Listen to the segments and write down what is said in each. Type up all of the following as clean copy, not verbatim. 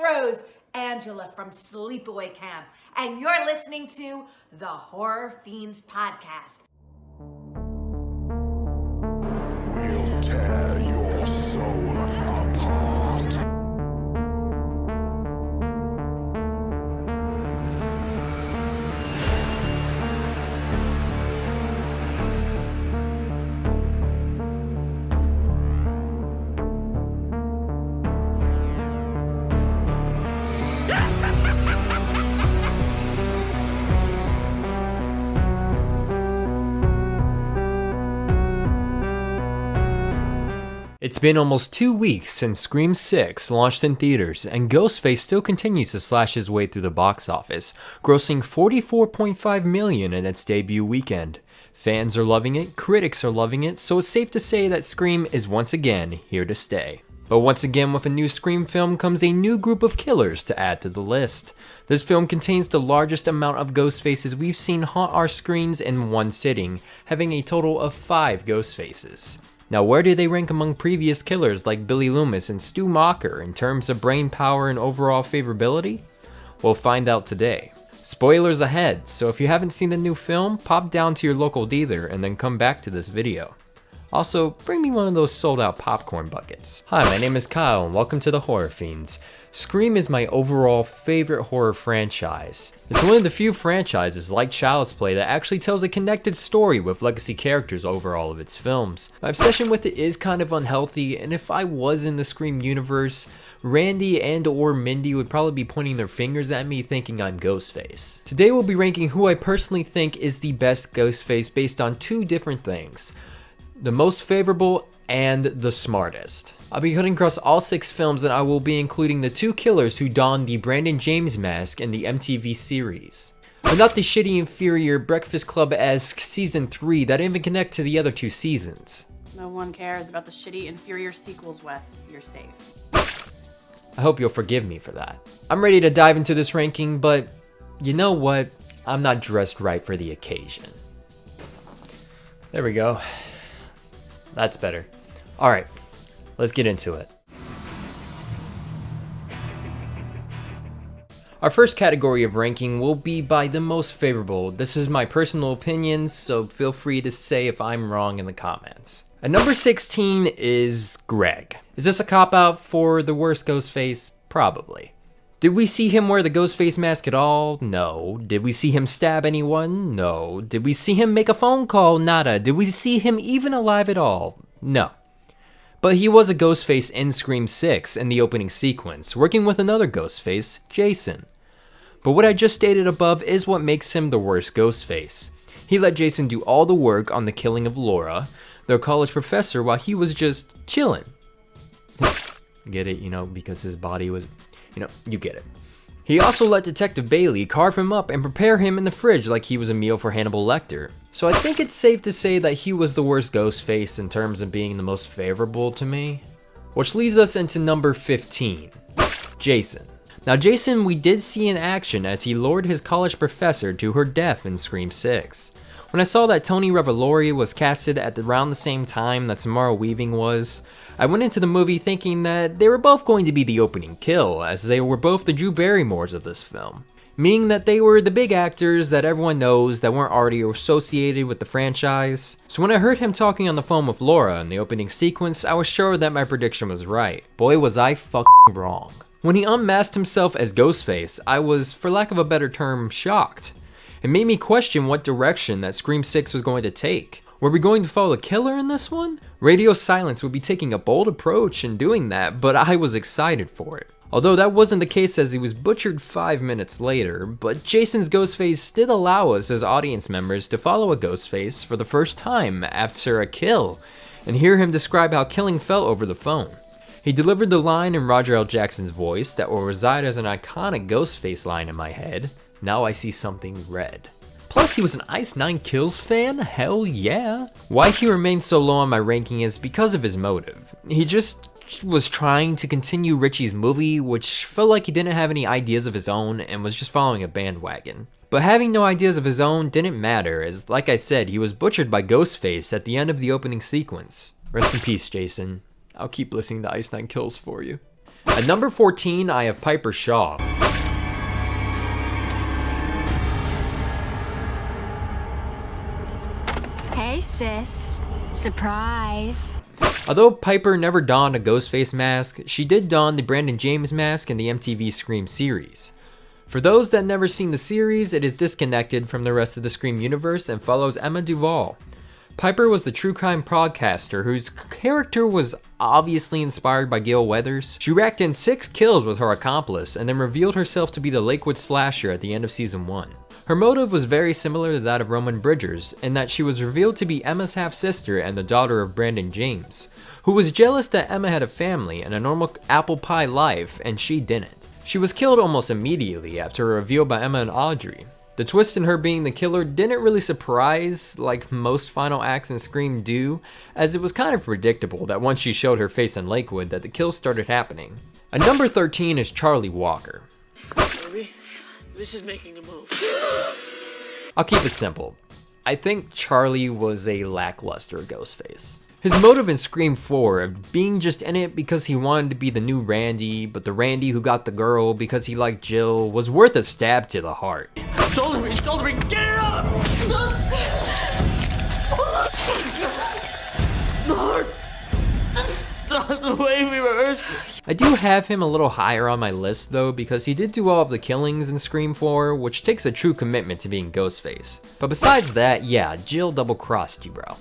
Rose, Angela from Sleepaway Camp, and you're listening to the Horror Fiends Podcast. We'll tear your soul apart. It's been almost 2 weeks since Scream 6 launched in theaters, and Ghostface still continues to slash his way through the box office, grossing $44.5 million in its debut weekend. Fans are loving it, critics are loving it, so it's safe to say that Scream is once again here to stay. But once again, with a new Scream film comes a new group of killers to add to the list. This film contains the largest amount of Ghostfaces we've seen haunt our screens in one sitting, having a total of 5 Ghostfaces. Now, where do they rank among previous killers like Billy Loomis and Stu Macher in terms of brain power and overall favorability? We'll find out today. Spoilers ahead, so if you haven't seen the new film, pop down to your local dealer and then come back to this video. Also, bring me one of those sold out popcorn buckets. Hi, my name is Kyle and welcome to the Horror Fiends. Scream is my overall favorite horror franchise. It's one of the few franchises like Child's Play that actually tells a connected story with legacy characters over all of its films. My obsession with it is kind of unhealthy, and if I was in the Scream universe, Randy and or Mindy would probably be pointing their fingers at me thinking I'm Ghostface. Today we'll be ranking who I personally think is the best Ghostface based on 2 different things: the most favorable and the smartest. I'll be cutting across all 6 films, and I will be including the 2 killers who donned the Brandon James mask in the MTV series. But not the shitty inferior Breakfast Club-esque season 3 that didn't even connect to the other 2 seasons. No one cares about the shitty inferior sequels, Wes. You're safe. I hope you'll forgive me for that. I'm ready to dive into this ranking, but you know what? I'm not dressed right for the occasion. There we go. That's better. Alright, let's get into it. Our first category of ranking will be by the most favorable. This is my personal opinion, so feel free to say if I'm wrong in the comments. At number 16 is Greg. Is this a cop-out for the worst Ghostface? Probably. Did we see him wear the Ghostface mask at all? No. Did we see him stab anyone? No. Did we see him make a phone call? Nada. Did we see him even alive at all? No. But he was a Ghostface in Scream 6 in the opening sequence, working with another Ghostface, Jason. But what I just stated above is what makes him the worst Ghostface. He let Jason do all the work on the killing of Laura, their college professor, while he was just chilling. Get it? You know, because his body was... you get it. He also let Detective Bailey carve him up and prepare him in the fridge like he was a meal for Hannibal Lecter. So I think it's safe to say that he was the worst Ghostface in terms of being the most favorable to me. Which leads us into number 15, Jason. Now Jason we did see in action as he lured his college professor to her death in Scream 6. When I saw that Tony Revolori was casted at around the same time that Samara Weaving was, I went into the movie thinking that they were both going to be the opening kill, as they were both the Drew Barrymores of this film. Meaning that they were the big actors that everyone knows that weren't already associated with the franchise. So when I heard him talking on the phone with Laura in the opening sequence, I was sure that my prediction was right. Boy was I fucking wrong. When he unmasked himself as Ghostface, I was, for lack of a better term, shocked. It made me question what direction that Scream 6 was going to take. Were we going to follow a killer in this one? Radio Silence would be taking a bold approach in doing that, but I was excited for it. Although that wasn't the case as he was butchered 5 minutes later, but Jason's Ghostface did allow us as audience members to follow a Ghostface for the first time after a kill, and hear him describe how killing felt over the phone. He delivered the line in Roger L. Jackson's voice that will reside as an iconic Ghostface line in my head. Now I see something red. Plus, he was an Ice 9 Kills fan? Hell yeah. Why he remains so low on my ranking is because of his motive. He just was trying to continue Richie's movie, which felt like he didn't have any ideas of his own and was just following a bandwagon. But having no ideas of his own didn't matter, as like I said, he was butchered by Ghostface at the end of the opening sequence. Rest in peace, Jason. I'll keep listening to Ice 9 Kills for you. At number 14, I have Piper Shaw. Hey, sis. Surprise. Although Piper never donned a Ghostface mask, she did don the Brandon James mask in the MTV Scream series. For those that never seen the series, it is disconnected from the rest of the Scream universe and follows Emma Duval. Piper was the true crime podcaster whose character was obviously inspired by Gale Weathers. She racked in 6 kills with her accomplice and then revealed herself to be the Lakewood slasher at the end of season 1. Her motive was very similar to that of Roman Bridgers in that she was revealed to be Emma's half-sister and the daughter of Brandon James, who was jealous that Emma had a family and a normal apple pie life and she didn't. She was killed almost immediately after a reveal by Emma and Audrey. The twist in her being the killer didn't really surprise like most final acts in Scream do, as it was kind of predictable that once she showed her face in Lakewood that the kills started happening. At number 13 is Charlie Walker. Baby, this is making a move. I'll keep it simple. I think Charlie was a lackluster Ghostface. His motive in Scream 4 of being just in it because he wanted to be the new Randy, but the Randy who got the girl because he liked Jill, was worth a stab to the heart. Shoulder me, get it up! The heart! Not the way we rehearsed it. I do have him a little higher on my list though, because he did do all of the killings in Scream 4, which takes a true commitment to being Ghostface. But besides that, yeah, Jill double-crossed you, bro.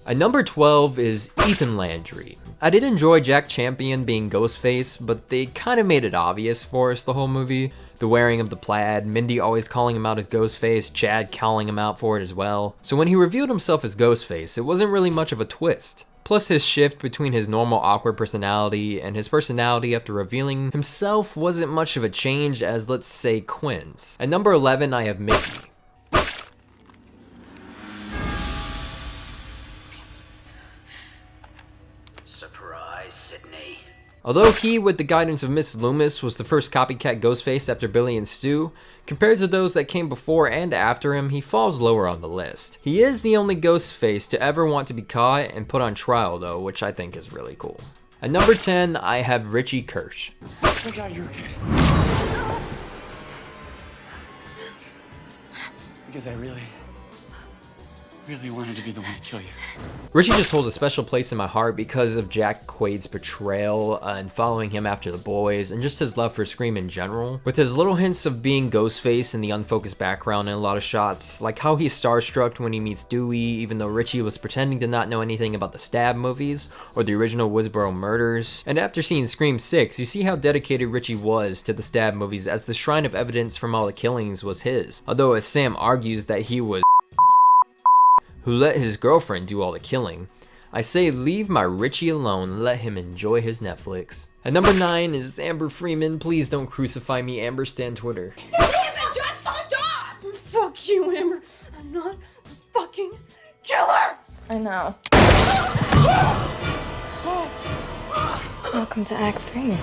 At number 12 is Ethan Landry. I did enjoy Jack Champion being Ghostface, but they kind of made it obvious for us the whole movie. The wearing of the plaid, Mindy always calling him out as Ghostface, Chad calling him out for it as well. So when he revealed himself as Ghostface, it wasn't really much of a twist. Plus his shift between his normal awkward personality and his personality after revealing himself wasn't much of a change as, let's say, Quinn's. At number 11, I have Mickey. Surprise, Sydney. Although he, with the guidance of Miss Loomis, was the first copycat Ghostface after Billy and Stu, compared to those that came before and after him, he falls lower on the list. He is the only Ghostface to ever want to be caught and put on trial though, which I think is really cool. At number 10, I have Richie Kirsch. Oh God, you're okay. Because I really wanted to be the one to kill you. Richie just holds a special place in my heart because of Jack Quaid's portrayal and following him after the boys, and just his love for Scream in general. With his little hints of being Ghostface in the unfocused background in a lot of shots, like how he's starstruck when he meets Dewey, even though Richie was pretending to not know anything about the Stab movies or the original Woodsboro murders. And after seeing Scream 6, you see how dedicated Richie was to the Stab movies, as the shrine of evidence from all the killings was his. Although as Sam argues that he was who let his girlfriend do all the killing, I say leave my Richie alone, let him enjoy his Netflix. At number 9 is Amber Freeman. Please don't crucify me, Amber, stan Twitter. Just stop! Fuck you, Amber. I'm not the fucking killer! I know. Welcome to Act 3.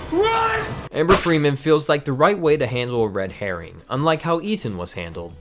Amber Freeman feels like the right way to handle a red herring, unlike how Ethan was handled.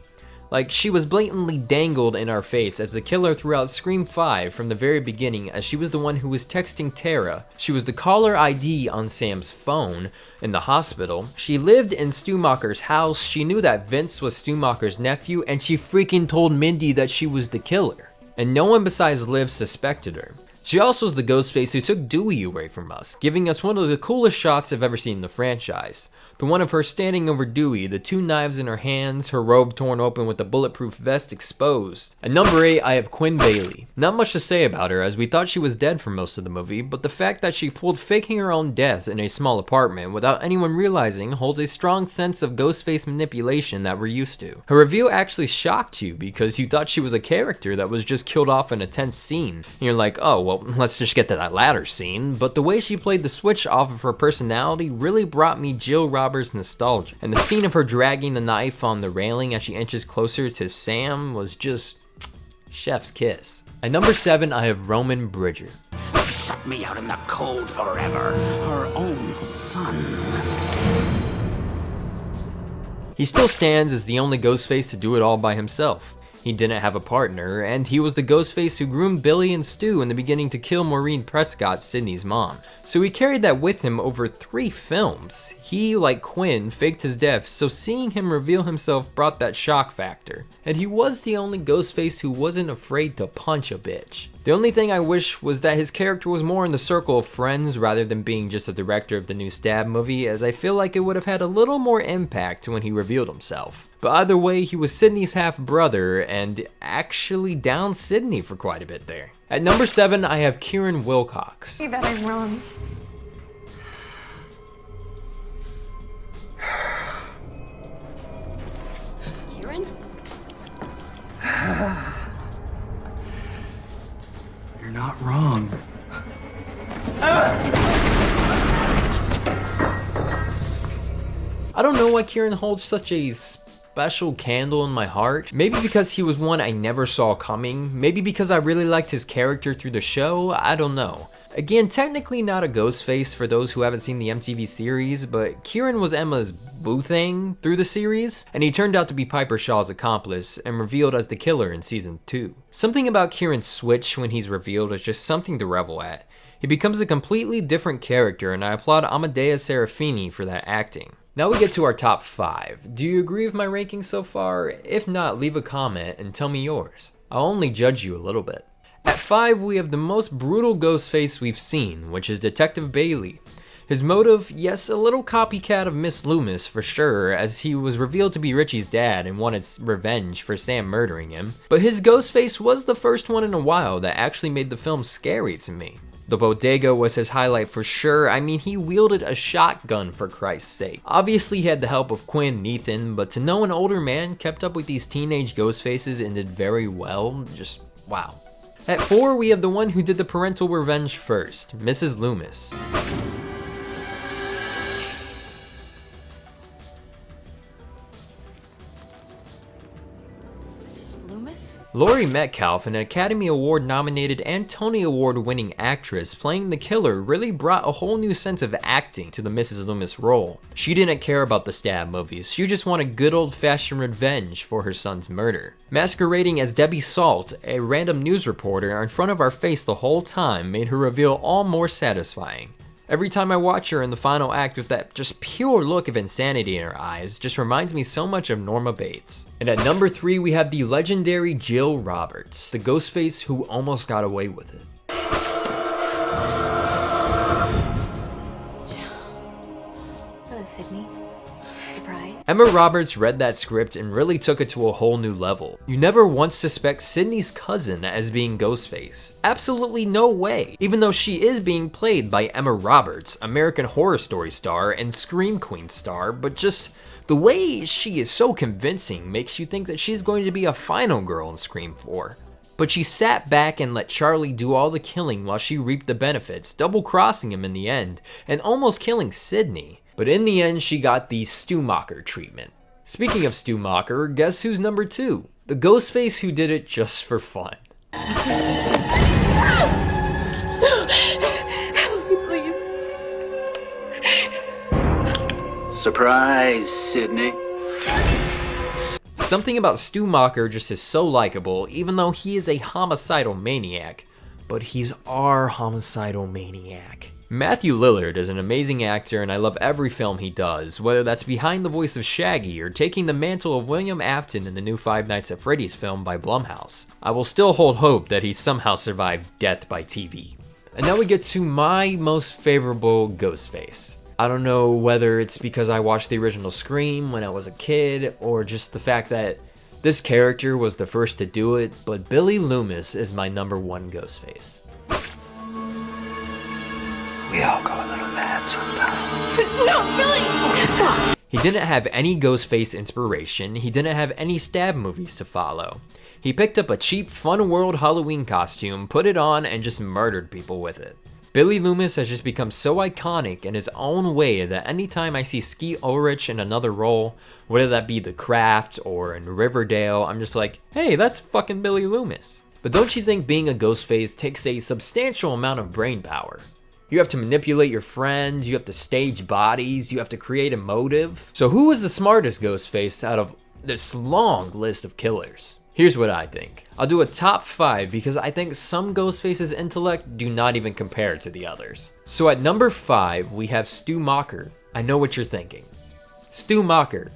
Like, she was blatantly dangled in our face as the killer throughout Scream 5 from the very beginning, as she was the one who was texting Tara. She was the caller ID on Sam's phone in the hospital. She lived in Stumacher's house. She knew that Vince was Stumacher's nephew, and she freaking told Mindy that she was the killer. And no one besides Liv suspected her. She also is the Ghostface who took Dewey away from us, giving us one of the coolest shots I've ever seen in the franchise. The one of her standing over Dewey, the 2 knives in her hands, her robe torn open with the bulletproof vest exposed. At number 8, I have Quinn Bailey. Not much to say about her, as we thought she was dead for most of the movie, but the fact that she pulled faking her own death in a small apartment without anyone realizing holds a strong sense of Ghostface manipulation that we're used to. Her reveal actually shocked you because you thought she was a character that was just killed off in a tense scene. And you're like, oh, well, let's just get to that latter scene. But the way she played the switch off of her personality really brought me Jill Roberts nostalgia. And the scene of her dragging the knife on the railing as she inches closer to Sam was just chef's kiss. At number 7, I have Roman Bridger. Shut me out in the cold forever. Her own son. He still stands as the only Ghostface to do it all by himself. He didn't have a partner, and he was the Ghostface who groomed Billy and Stu in the beginning to kill Maureen Prescott, Sydney's mom. So he carried that with him over 3 films. He, like Quinn, faked his death, so seeing him reveal himself brought that shock factor. And he was the only Ghostface who wasn't afraid to punch a bitch. The only thing I wish was that his character was more in the circle of friends rather than being just the director of the new Stab movie, as I feel like it would have had a little more impact when he revealed himself. But either way, he was Sydney's half-brother and actually downed Sydney for quite a bit there. At number 7, I have Kieran Wilcox. See that I'm wrong. Kieran? You're not wrong. I don't know why Kieran holds such a special candle in my heart. Maybe because he was one I never saw coming. Maybe because I really liked his character through the show. I don't know. Again, technically not a Ghostface for those who haven't seen the MTV series, but Kieran was Emma's boo thing through the series, and he turned out to be Piper Shaw's accomplice and revealed as the killer in season 2. Something about Kieran's switch when he's revealed is just something to revel at. He becomes a completely different character, and I applaud Amadeus Serafini for that acting. Now we get to our top 5. Do you agree with my ranking so far? If not, leave a comment and tell me yours. I'll only judge you a little bit. At 5, we have the most brutal Ghostface we've seen, which is Detective Bailey. His motive, yes, a little copycat of Miss Loomis for sure, as he was revealed to be Richie's dad and wanted revenge for Sam murdering him. But his Ghostface was the first one in a while that actually made the film scary to me. The bodega was his highlight for sure. I mean, he wielded a shotgun for Christ's sake. Obviously he had the help of Quinn and Ethan, but to know an older man kept up with these teenage Ghostfaces and did very well, just wow. At 4, we have the one who did the parental revenge first, Mrs. Loomis. Laurie Metcalf, an Academy Award nominated and Tony Award winning actress, playing the killer really brought a whole new sense of acting to the Mrs. Loomis role. She didn't care about the Stab movies, she just wanted good old fashioned revenge for her son's murder. Masquerading as Debbie Salt, a random news reporter in front of our face the whole time, made her reveal all more satisfying. Every time I watch her in the final act with that just pure look of insanity in her eyes, just reminds me so much of Norma Bates. And at number 3, we have the legendary Jill Roberts, the Ghostface who almost got away with it. Hello, Sydney. Surprise. Emma Roberts read that script and really took it to a whole new level. You never once suspect Sydney's cousin as being Ghostface. Absolutely no way, even though she is being played by Emma Roberts, American Horror Story star and Scream Queen star, but just the way she is so convincing makes you think that she's going to be a final girl in Scream 4. But she sat back and let Charlie do all the killing while she reaped the benefits, double-crossing him in the end, and almost killing Sydney. But in the end, she got the Stumacher treatment. Speaking of Stumacher, guess who's number 2? The Ghostface who did it just for fun. Help me, please. Surprise, Sydney. Something about Stumacher just is so likable, even though he is a homicidal maniac. But he's our homicidal maniac. Matthew Lillard is an amazing actor and I love every film he does, whether that's behind the voice of Shaggy or taking the mantle of William Afton in the new Five Nights at Freddy's film by Blumhouse. I will still hold hope that he somehow survived death by TV. And now we get to my most favorable Ghostface. I don't know whether it's because I watched the original Scream when I was a kid or just the fact that this character was the first to do it, but Billy Loomis is my number 1 Ghostface. We all go a little mad sometimes. No, Billy! He didn't have any Ghostface inspiration, he didn't have any Stab movies to follow. He picked up a cheap Fun World Halloween costume, put it on, and just murdered people with it. Billy Loomis has just become so iconic in his own way that anytime I see Skeet Ulrich in another role, whether that be The Craft or in Riverdale, I'm just like, hey, that's fucking Billy Loomis. But don't you think being a Ghostface takes a substantial amount of brain power? You have to manipulate your friends, you have to stage bodies, you have to create a motive. So who was the smartest Ghostface out of this long list of killers? Here's what I think. I'll do a top 5 because I think some Ghostface's intellect do not even compare to the others. So at number 5, we have Stu Macher. I know what you're thinking. Stu Macher.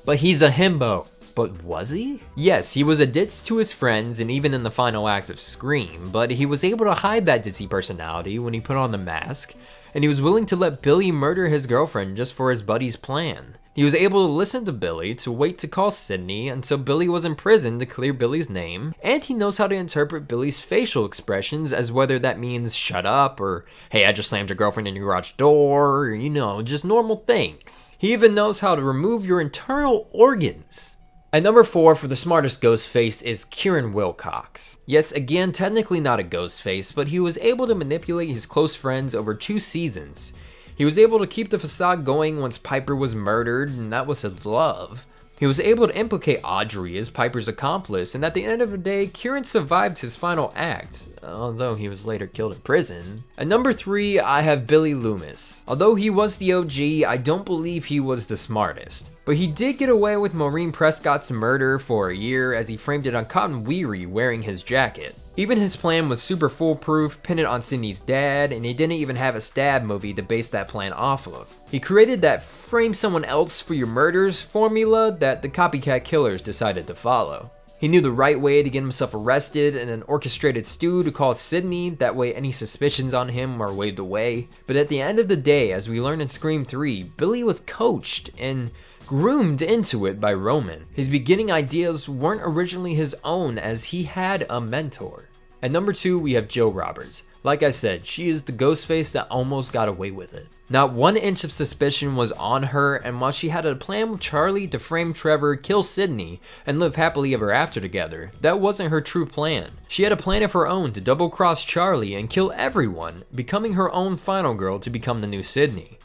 But he's a himbo. But was he? Yes, he was a ditz to his friends and even in the final act of Scream, but he was able to hide that ditzy personality when he put on the mask, and he was willing to let Billy murder his girlfriend just for his buddy's plan. He was able to listen to Billy to wait to call Sydney until Billy was in prison to clear Billy's name, and he knows how to interpret Billy's facial expressions as whether that means shut up or hey, I just slammed your girlfriend in your garage door, or, you know, just normal things. He even knows how to remove your internal organs. At number 4 for the smartest Ghostface is Kieran Wilcox. Yes, again, technically not a Ghostface, but he was able to manipulate his close friends over 2 seasons. He was able to keep the facade going once Piper was murdered, and that was his love. He was able to implicate Audrey as Piper's accomplice, and at the end of the day, Kieran survived his final act, although he was later killed in prison. At number 3, I have Billy Loomis. Although he was the OG, I don't believe he was the smartest. But he did get away with Maureen Prescott's murder for a year as he framed it on Cotton Weary wearing his jacket. Even his plan was super foolproof, pinned it on Sydney's dad, and he didn't even have a stab movie to base that plan off of. He created that frame someone else for your murders formula that the copycat killers decided to follow. He knew the right way to get himself arrested and then orchestrated Stu to call Sydney, that way any suspicions on him were waved away. But at the end of the day, as we learn in Scream 3, Billy was coached and groomed into it by Roman. His beginning ideas weren't originally his own as he had a mentor. At number 2, we have Jill Roberts. Like I said, she is the Ghostface that almost got away with it. Not 1 inch of suspicion was on her, and while she had a plan with Charlie to frame Trevor, kill Sydney, and live happily ever after together, that wasn't her true plan. She had a plan of her own to double-cross Charlie and kill everyone, becoming her own final girl to become the new Sydney.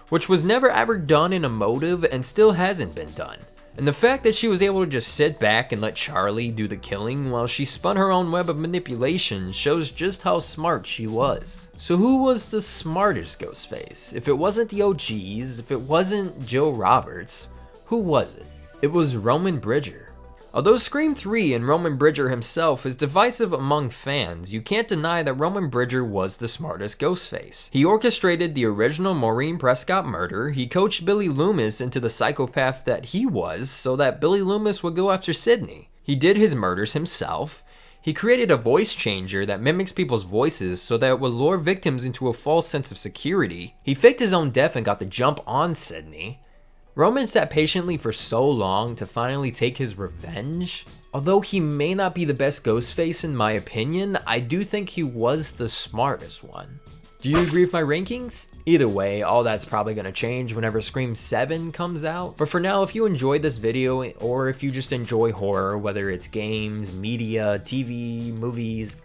Which was never ever done in a motive and still hasn't been done. And the fact that she was able to just sit back and let Charlie do the killing while she spun her own web of manipulation shows just how smart she was. So who was the smartest Ghostface? If it wasn't the OGs, if it wasn't Jill Roberts, who was it? It was Roman Bridger. Although Scream 3 and Roman Bridger himself is divisive among fans, you can't deny that Roman Bridger was the smartest Ghostface. He orchestrated the original Maureen Prescott murder, he coached Billy Loomis into the psychopath that he was so that Billy Loomis would go after Sydney. He did his murders himself. He created a voice changer that mimics people's voices so that it would lure victims into a false sense of security. He faked his own death and got the jump on Sydney. Roman sat patiently for so long to finally take his revenge. Although he may not be the best Ghostface in my opinion, I do think he was the smartest one. Do you agree with my rankings? Either way, all that's probably going to change whenever Scream 7 comes out. But for now, if you enjoyed this video, or if you just enjoy horror, whether it's games, media, TV, movies,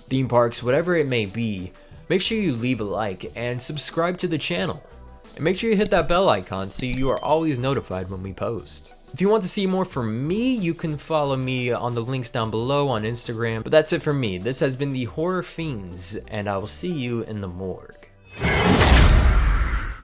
theme parks, whatever it may be, make sure you leave a like and subscribe to the channel. And make sure you hit that bell icon so you are always notified when we post. If you want to see more from me, you can follow me on the links down below on Instagram. But that's it for me. This has been the Horror Fiends, and I will see you in the morgue.